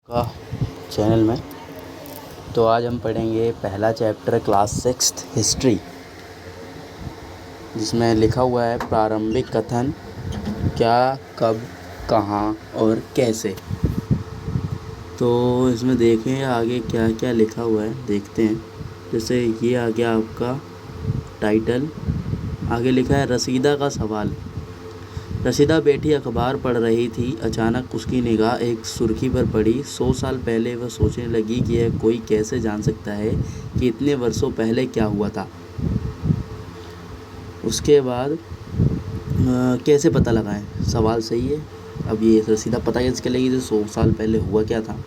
का चैनल में। तो आज हम पढ़ेंगे पहला चैप्टर क्लास 6 हिस्ट्री, जिसमें लिखा हुआ है प्रारंभिक कथन क्या, कब, कहाँ और कैसे। तो इसमें देखें आगे क्या क्या लिखा हुआ है, देखते हैं। जैसे ये आ गया आपका टाइटल, आगे लिखा है रसीदा का सवाल। रसीदा बैठी अखबार पढ़ रही थी। अचानक उसकी निगाह एक सुर्खी पर पड़ी। 100 साल पहले वह सोचने लगी कि यह कोई कैसे जान सकता है कि इतने वर्षों पहले क्या हुआ था। उसके बाद कैसे पता लगाएं, सवाल सही है। अब ये रसीदा पता कैसे चलेगी जो 100 साल पहले हुआ क्या था।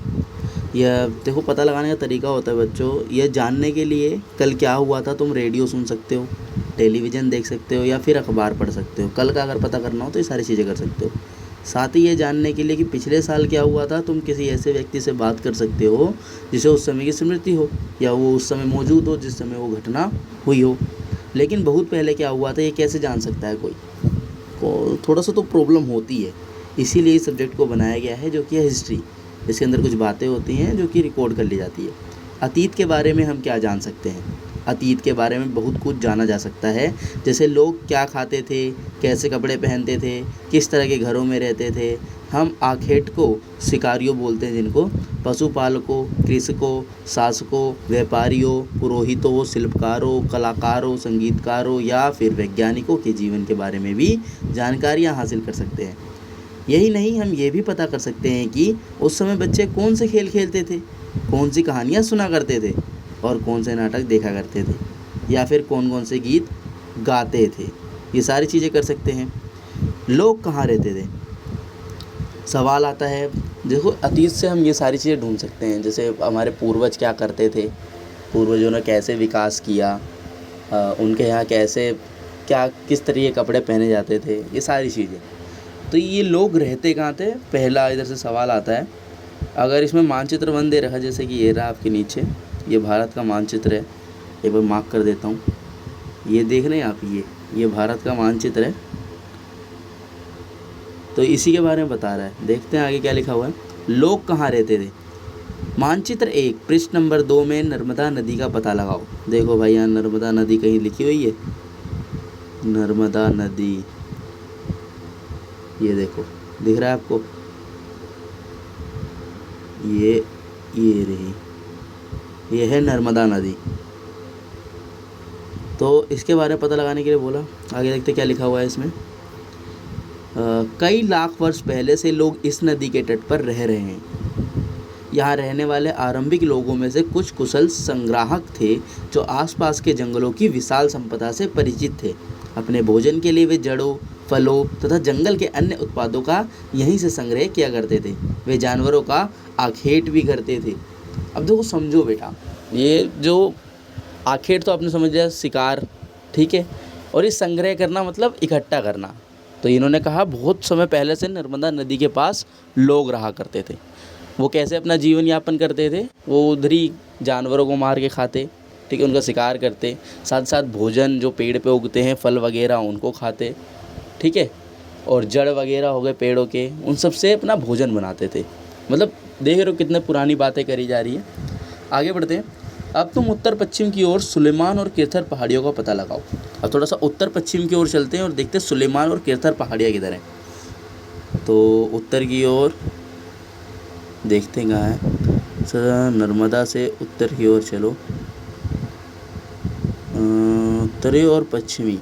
यह देखो, पता लगाने का तरीका होता है बच्चों। यह जानने के लिए कल क्या हुआ था, तुम रेडियो सुन सकते हो, टेलीविज़न देख सकते हो या फिर अखबार पढ़ सकते हो। कल का अगर पता करना हो तो ये सारी चीज़ें कर सकते हो। साथ ही ये जानने के लिए कि पिछले साल क्या हुआ था, तुम किसी ऐसे व्यक्ति से बात कर सकते हो जिसे उस समय की स्मृति हो या वो उस समय मौजूद हो जिस समय वो घटना हुई हो। लेकिन बहुत पहले क्या हुआ था ये कैसे जान सकता है कोई को, थोड़ा सा तो प्रॉब्लम होती है। इसीलिए इस सब्जेक्ट को बनाया गया है जो कि है हिस्ट्री। इसके अंदर कुछ बातें होती हैं जो कि रिकॉर्ड कर ली जाती है। अतीत के बारे में हम क्या जान सकते हैं? अतीत के बारे में बहुत कुछ जाना जा सकता है। जैसे लोग क्या खाते थे, कैसे कपड़े पहनते थे, किस तरह के घरों में रहते थे। हम आखेट को शिकारियों बोलते हैं, जिनको पशुपालकों, कृषकों, शासकों, व्यापारियों, पुरोहितों, शिल्पकारों, कलाकारों, संगीतकारों या फिर वैज्ञानिकों के जीवन के बारे में भी जानकारियाँ हासिल कर सकते हैं। यही नहीं, हम ये भी पता कर सकते हैं कि उस समय बच्चे कौन से खेल खेलते थे, कौन सी कहानियाँ सुना करते थे और कौन से नाटक देखा करते थे या फिर कौन कौन से गीत गाते थे। ये सारी चीज़ें कर सकते हैं। लोग कहाँ रहते थे, सवाल आता है। देखो, अतीत से हम ये सारी चीज़ें ढूंढ सकते हैं। जैसे हमारे पूर्वज क्या करते थे, पूर्वजों ने कैसे विकास किया, उनके यहाँ कैसे क्या किस तरह के कपड़े पहने जाते थे, ये सारी चीज़ें। तो ये लोग रहते कहाँ थे, पहला इधर से सवाल आता है। अगर इसमें मानचित्र बन दे रहा, जैसे कि ये रहा आपके नीचे, ये भारत का मानचित्र है। एक बार मार्क कर देता हूँ, ये देख रहे हैं आप, ये भारत का मानचित्र है। तो इसी के बारे में बता रहा है। देखते हैं आगे क्या लिखा हुआ है। लोग कहाँ रहते थे। मानचित्र 1 पृष्ठ नंबर 2 में नर्मदा नदी का पता लगाओ। देखो भाई, यहाँ नर्मदा नदी कहीं लिखी हुई है, नर्मदा नदी, ये देखो, दिख रहा है आपको, ये रही, ये है नर्मदा नदी। तो इसके बारे में पता लगाने के लिए बोला। आगे देखते क्या लिखा हुआ है इसमें। कई लाख वर्ष पहले से लोग इस नदी के तट पर रह रहे हैं। यहाँ रहने वाले आरंभिक लोगों में से कुछ कुशल संग्राहक थे जो आसपास के जंगलों की विशाल संपदा से परिचित थे। अपने भोजन के लिए वे जड़ों, फलों तथा जंगल के अन्य उत्पादों का यहीं से संग्रह किया करते थे। वे जानवरों का आखेट भी करते थे। अब देखो, समझो बेटा, ये जो आखेट तो आपने समझ लिया, शिकार, ठीक है। और ये संग्रह करना मतलब इकट्ठा करना। तो इन्होंने कहा बहुत समय पहले से नर्मदा नदी के पास लोग रहा करते थे। वो कैसे अपना जीवन यापन करते थे, वो उधर ही जानवरों को मार के खाते, ठीक है, उनका शिकार करते, साथ साथ भोजन जो पेड़ पे उगते हैं, फल वगैरह, उनको खाते, ठीक है, और जड़ वगैरह हो गए पेड़ों के, उन सब से अपना भोजन बनाते थे। मतलब देख रहे हो कितने पुरानी बातें करी जा रही है। आगे बढ़ते हैं। अब तुम उत्तर पश्चिम की ओर सुलेमान और किरथर पहाड़ियों का पता लगाओ। अब थोड़ा सा उत्तर पश्चिम की ओर चलते हैं और देखते हैं सुलेमान और किरथर पहाड़ियाँ किधर हैं। तो उत्तर की ओर देखते हैं कहाँ है। सर, नर्मदा से उत्तर की ओर चलो, उत्तरी और पश्चिमी।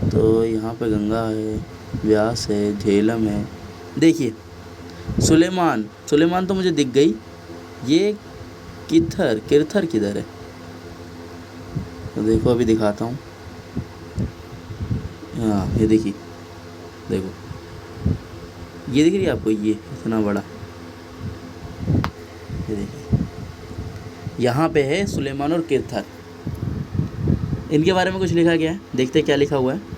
तो यहाँ पे गंगा है, व्यास है, झेलम है। देखिए, सुलेमान तो मुझे दिख गई। ये किरथर किधर है, तो देखो अभी दिखाता हूँ। हाँ, ये देखिए, देखो ये दिख रही है आपको, ये इतना बड़ा, ये देखिए, यहाँ पे है सुलेमान और किरथर। इनके बारे में कुछ लिखा गया है, देखते हैं क्या लिखा हुआ है।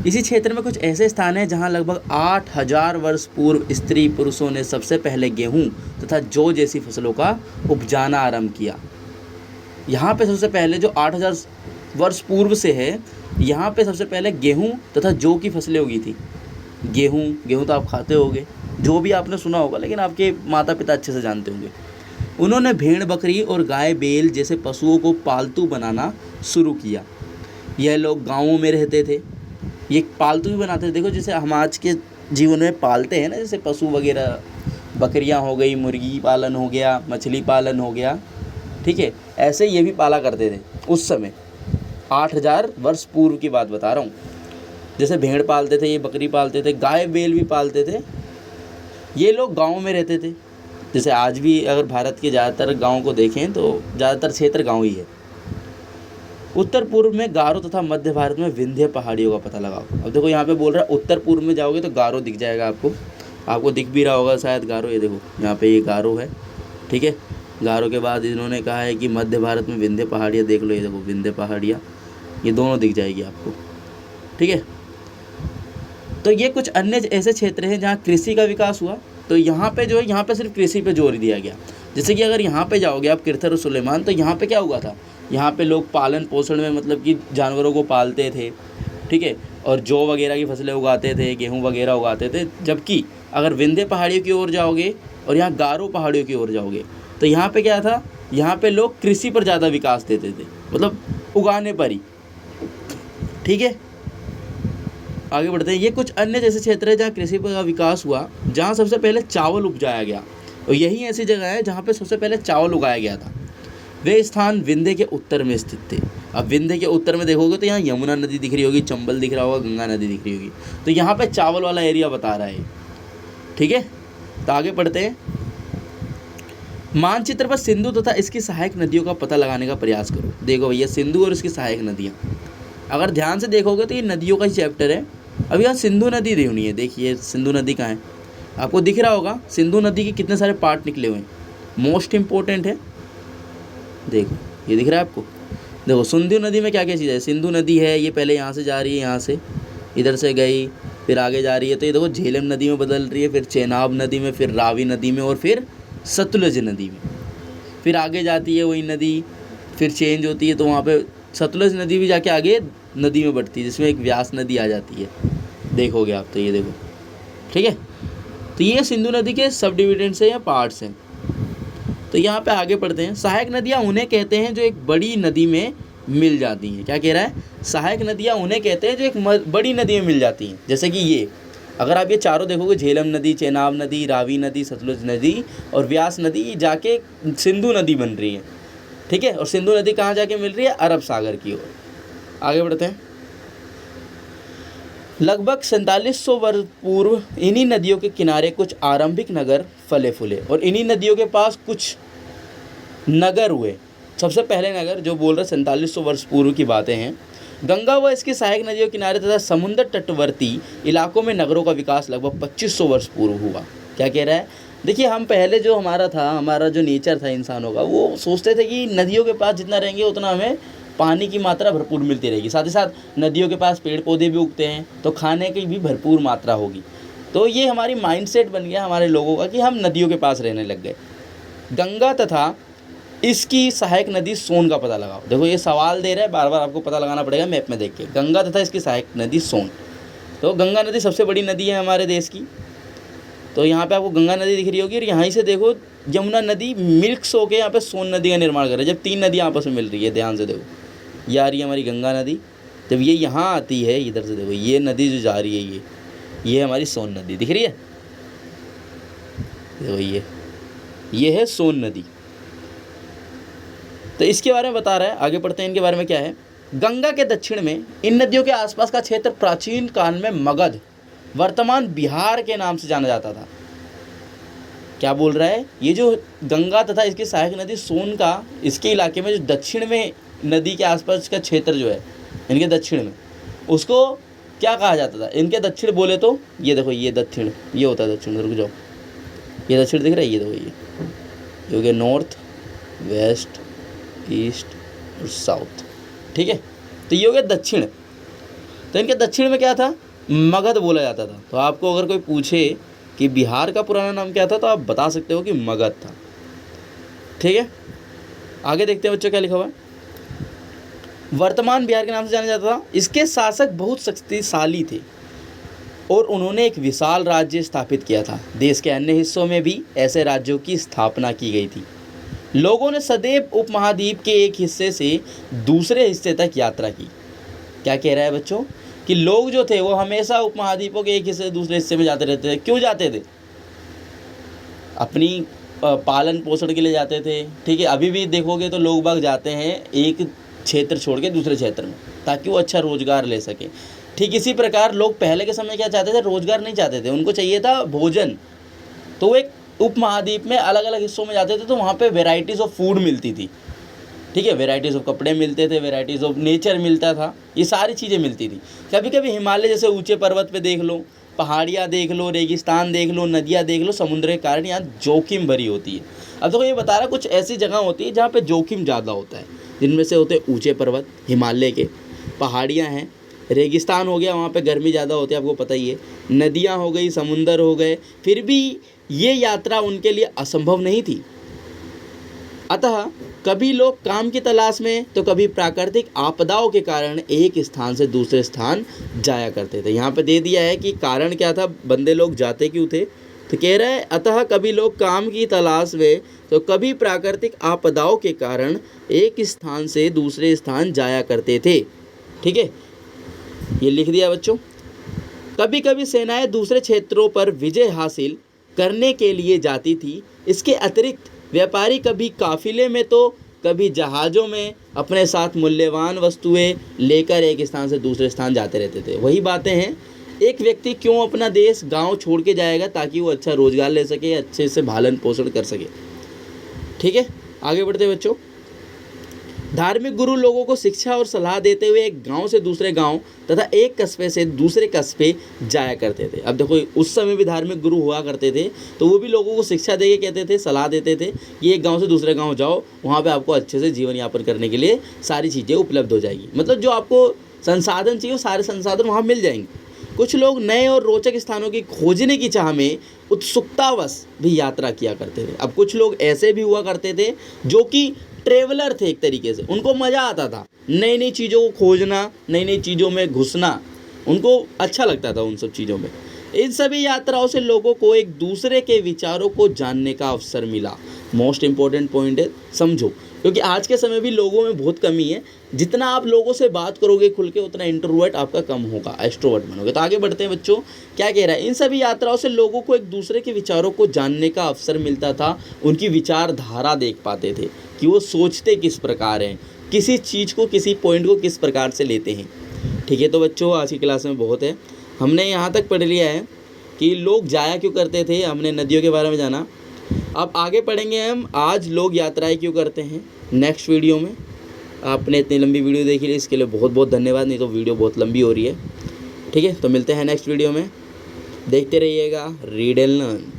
इसी क्षेत्र में कुछ ऐसे स्थान हैं जहाँ लगभग 8000 वर्ष पूर्व स्त्री पुरुषों ने सबसे पहले गेहूँ तथा जौ जैसी फसलों का उपजाना आरंभ किया। यहाँ पे सबसे पहले जो 8000 वर्ष पूर्व से है, यहाँ पे सबसे पहले गेहूँ तथा जौ की फसलें उगी थी। गेहूँ तो आप खाते होगे, जो भी आपने सुना होगा, लेकिन आपके माता पिता अच्छे से जानते होंगे। उन्होंने भेड़ बकरी और गाय बैल जैसे पशुओं को पालतू बनाना शुरू किया। यह लोग गाँवों में रहते थे, ये पालतू भी बनाते थे। देखो जैसे हम आज के जीवन में पालते हैं ना, जैसे पशु वगैरह, बकरियां हो गई, मुर्गी पालन हो गया, मछली पालन हो गया, ठीक है, ऐसे ये भी पाला करते थे उस समय। 8000 वर्ष पूर्व की बात बता रहा हूँ। जैसे भेड़ पालते थे, ये बकरी पालते थे, गाय बैल भी पालते थे। ये लोग गाँव में रहते थे। जैसे आज भी अगर भारत के ज़्यादातर गाँव को देखें तो ज़्यादातर क्षेत्र गाँव ही है। उत्तर पूर्व में गारो तथा मध्य भारत में विंध्य पहाड़ियों का पता लगाओ। अब देखो यहाँ पे बोल रहा है उत्तर पूर्व में जाओगे तो गारो दिख जाएगा आपको दिख भी रहा होगा शायद गारो। ये देखो यहाँ पे ये गारो है, ठीक है। गारो के बाद इन्होंने कहा है कि मध्य भारत में विंध्य पहाड़ियाँ देख लो, ये देखो विंध्य पहाड़ियाँ, ये दोनों दिख जाएगी आपको, ठीक है। तो ये कुछ अन्य ऐसे क्षेत्र हैं जहाँ कृषि का विकास हुआ। तो यहाँ पे जो है, यहाँ पे सिर्फ कृषि पे जोर दिया गया। जैसे कि अगर यहाँ पे जाओगे आप किरथर और सुलेमान, तो यहाँ पे क्या हुआ था, यहाँ पे लोग पालन पोषण में मतलब कि जानवरों को पालते थे, ठीक है, और जौ वगैरह की फसलें उगाते थे, गेहूँ वगैरह उगाते थे। जबकि अगर विंध्य पहाड़ियों की ओर जाओगे और यहाँ गारो पहाड़ियों की ओर जाओगे तो यहाँ पे क्या था, यहाँ पे लोग कृषि पर ज़्यादा विकास देते थे, मतलब उगाने पर ही, ठीक है। आगे बढ़ते हैं। ये कुछ अन्य जैसे क्षेत्र है जहाँ कृषि का विकास हुआ, जहाँ सबसे पहले चावल उपजाया गया, और यही ऐसी जगह है जहाँ पे सबसे पहले चावल उगाया गया था। वे स्थान विंध्य के उत्तर में स्थित थे। अब विंध्य के उत्तर में देखोगे तो यहाँ यमुना नदी दिख रही होगी, चंबल दिख रहा होगा, गंगा नदी दिख रही होगी। तो यहाँ पे चावल वाला एरिया बता रहा है, ठीक है। तो आगे बढ़ते हैं। मानचित्र पर सिंधु तथा इसकी सहायक नदियों का पता लगाने का प्रयास करो। देखो भैया, सिंधु और इसकी सहायक नदियाँ, अगर ध्यान से देखोगे तो ये नदियों का ही चैप्टर है। अब यहाँ सिंधु नदी दी हुई है, देखिए सिंधु नदी कहाँ है, आपको दिख रहा होगा। सिंधु नदी के कितने सारे पार्ट निकले हुए हैं, मोस्ट इम्पोर्टेंट है, देखो ये दिख रहा है आपको। देखो सिंधु नदी में क्या क्या चीज़ है, सिंधु नदी है, ये पहले यहाँ से जा रही है, यहाँ से इधर से गई, फिर आगे जा रही है, तो ये देखो झेलम नदी में बदल रही है, फिर चेनाब नदी में, फिर रावी नदी में, और फिर सतलुज नदी में। फिर आगे जाती है वही नदी, फिर चेंज होती है, तो वहाँ पे सतलुज नदी भी जाके आगे नदी में बढ़ती है, जिसमें एक व्यास नदी आ जाती है, देखोगे आप। तो ये देखो, ठीक है। तो ये सिंधु नदी के सब डिविडेंड्स हैं या पार्ट्स हैं। तो यहाँ पे आगे पढ़ते हैं। सहायक नदियाँ उन्हें कहते हैं जो एक बड़ी नदी में मिल जाती हैं। क्या कह रहा है, सहायक नदियाँ उन्हें कहते हैं जो एक बड़ी नदी में मिल जाती हैं। जैसे कि ये, अगर आप ये चारों देखोगे, झेलम नदी, चेनाब नदी, रावी नदी, सतलुज नदी और व्यास नदी, जाके सिंधु नदी बन रही है, ठीक है। और सिंधु नदी कहाँ जाके मिल रही है, अरब सागर की ओर। आगे बढ़ते हैं। लगभग 4700 वर्ष पूर्व इन्हीं नदियों के किनारे कुछ आरंभिक नगर फले फूले, और इन्हीं नदियों के पास कुछ नगर हुए। सबसे पहले नगर जो बोल रहे 4700 वर्ष पूर्व की बातें हैं। गंगा व इसकी सहायक नदियों किनारे तथा समुद्र तटवर्ती इलाकों में नगरों का विकास लगभग 2500 वर्ष पूर्व हुआ। क्या कह रहा है, देखिए हम पहले जो हमारा जो नेचर था इंसानों का, वो सोचते थे कि नदियों के पास जितना रहेंगे उतना हमें पानी की मात्रा भरपूर मिलती रहेगी, साथ ही साथ नदियों के पास पेड़ पौधे भी उगते हैं तो खाने की भी भरपूर मात्रा होगी। तो ये हमारी माइंडसेट बन गया हमारे लोगों का कि हम नदियों के पास रहने लग गए। गंगा तथा इसकी सहायक नदी सोन का पता लगाओ। देखो ये सवाल दे रहा है, बार बार आपको पता लगाना पड़ेगा मैप में देख के। गंगा तथा इसकी सहायक नदी सोन। तो गंगा नदी सबसे बड़ी नदी है हमारे देश की। तो यहाँ पे आपको गंगा नदी दिख रही होगी, और यहाँ से देखो यमुना नदी मिल्क्स होकर यहाँ पे सोन नदी का निर्माण कर रही है। जब 3 नदियाँ आपस में मिल रही है, ध्यान से देखो, ये आ रही है हमारी गंगा नदी, जब ये यहाँ आती है इधर से देखो, ये नदी जो जा रही है ये हमारी सोन नदी दिख रही है। देखो ये है सोन नदी। तो इसके बारे में बता रहा है, आगे पढ़ते हैं इनके बारे में क्या है। गंगा के दक्षिण में इन नदियों के आसपास का क्षेत्र प्राचीन काल में मगध, वर्तमान बिहार के नाम से जाना जाता था। क्या बोल रहा है, ये जो गंगा तथा इसकी सहायक नदी सोन का, इसके इलाके में जो दक्षिण में नदी के आसपास का क्षेत्र जो है इनके दक्षिण में, उसको क्या कहा जाता था, इनके दक्षिण बोले तो ये देखो, ये दक्षिण, ये होता है दक्षिण। रुक जाओ, ये दक्षिण दिख रहा है, ये देखो, ये हो गया नॉर्थ, वेस्ट, ईस्ट और साउथ, ठीक है। तो ये हो गया दक्षिण। तो इनके दक्षिण में क्या था, मगध बोला जाता था। तो आपको अगर कोई पूछे कि बिहार का पुराना नाम क्या था, तो आप बता सकते हो कि मगध था, ठीक है। आगे देखते हैं बच्चों क्या लिखा हुआ है। वर्तमान बिहार के नाम से जाना जाता था। इसके शासक बहुत शक्तिशाली थे। और उन्होंने एक विशाल राज्य स्थापित किया था। देश के अन्य हिस्सों में भी ऐसे राज्यों की स्थापना की गई थी। लोगों ने सदैव उपमहाद्वीप के एक हिस्से से दूसरे हिस्से तक यात्रा की। क्या कह रहा है बच्चों कि लोग जो थे वो हमेशा उपमहाद्वीपों के एक हिस्से से दूसरे हिस्से में जाते रहते थे। क्यों जाते थे? अपनी पालन पोषण के लिए जाते थे। ठीक है, अभी भी देखोगे तो लोग बाग जाते हैं एक क्षेत्र छोड़ के दूसरे क्षेत्र में, ताकि वो अच्छा रोजगार ले सके। ठीक इसी प्रकार लोग पहले के समय क्या चाहते थे? रोजगार नहीं चाहते थे, उनको चाहिए था भोजन। तो वो एक उपमहाद्वीप में अलग अलग हिस्सों में जाते थे, तो वहाँ पे वेराइटीज़ ऑफ फूड मिलती थी। ठीक है, वेराइटीज़ ऑफ कपड़े मिलते थे, वेराइटीज़ ऑफ नेचर मिलता था, ये सारी चीज़ें मिलती थी। कभी कभी हिमालय जैसे ऊंचे पर्वत पे देख लो, पहाड़ियाँ देख लो, रेगिस्तान देख लो, नदियाँ देख लो, समुद्र के कारण यहाँ जोखिम भरी होती है। अब देखो ये बता रहा कुछ ऐसी जगह होती है जहाँ पे जोखिम ज़्यादा होता है, जिनमें से होते हैं ऊंचे पर्वत हिमालय के, पहाड़ियाँ हैं, रेगिस्तान हो गया वहाँ पे गर्मी ज़्यादा होती है, आपको पता ही है, नदियाँ हो गई, समुंदर हो गए। फिर भी ये यात्रा उनके लिए असंभव नहीं थी। अतः कभी लोग काम की तलाश में तो कभी प्राकृतिक आपदाओं के कारण एक स्थान से दूसरे स्थान जाया करते थे। यहाँ पे दे दिया है कि कारण क्या था, बंदे लोग जाते क्यों थे। तो कह रहा है अतः कभी लोग काम की तलाश में तो कभी प्राकृतिक आपदाओं के कारण एक स्थान से दूसरे स्थान जाया करते थे। ठीक है, ये लिख दिया बच्चों। कभी कभी सेनाएं दूसरे क्षेत्रों पर विजय हासिल करने के लिए जाती थी। इसके अतिरिक्त व्यापारी कभी काफिले में तो कभी जहाज़ों में अपने साथ मूल्यवान वस्तुएं लेकर एक स्थान से दूसरे स्थान जाते रहते थे। वही बातें हैं, एक व्यक्ति क्यों अपना देश गांव छोड़ के जाएगा? ताकि वो अच्छा रोजगार ले सके, अच्छे से पालन पोषण कर सके। ठीक है, आगे बढ़ते बच्चों। धार्मिक गुरु लोगों को शिक्षा और सलाह देते हुए एक गांव से दूसरे गांव तथा एक कस्बे से दूसरे कस्बे जाया करते थे। अब देखो उस समय भी धार्मिक गुरु हुआ करते थे, तो वो भी लोगों को शिक्षा दे के कहते थे, सलाह देते थे कि एक गांव से दूसरे गांव जाओ, वहाँ पे आपको अच्छे से जीवन यापन करने के लिए सारी चीज़ें उपलब्ध हो जाएगी। मतलब जो आपको संसाधन चाहिए वो सारे संसाधन वहाँ मिल जाएंगे। कुछ लोग नए और रोचक स्थानों की खोजने की चाह में उत्सुकतावश भी यात्रा किया करते थे। अब कुछ लोग ऐसे भी हुआ करते थे जो कि ट्रेवलर थे एक तरीके से, उनको मज़ा आता था नई नई चीज़ों को खोजना, नई नई चीज़ों में घुसना, उनको अच्छा लगता था उन सब चीज़ों में। इन सभी यात्राओं से लोगों को एक दूसरे के विचारों को जानने का अवसर मिला। मोस्ट इम्पॉर्टेंट पॉइंट है, समझो, क्योंकि आज के समय भी लोगों में बहुत कमी है। जितना आप लोगों से बात करोगे खुल के, उतना इंट्रोवर्ट आपका कम होगा, एक्सट्रोवर्ट बनोगे। तो आगे बढ़ते हैं बच्चों, क्या कह रहा है? इन सभी यात्राओं से लोगों को एक दूसरे के विचारों को जानने का अवसर मिलता था। उनकी विचारधारा देख पाते थे कि वो सोचते किस प्रकार हैं, किसी चीज़ को, किसी पॉइंट को किस प्रकार से लेते हैं। ठीक है, तो बच्चों आज की क्लास में बहुत है, हमने यहाँ तक पढ़ लिया है कि लोग जाया क्यों करते थे, हमने नदियों के बारे में जाना। अब आगे पढ़ेंगे हम आज लोग यात्राएं क्यों करते हैं नेक्स्ट वीडियो में। आपने इतनी लंबी वीडियो देखी है, इसके लिए बहुत बहुत धन्यवाद, नहीं तो वीडियो बहुत लंबी हो रही है। ठीक है, तो मिलते हैं नेक्स्ट वीडियो में, देखते रहिएगा रीड एंड लर्न।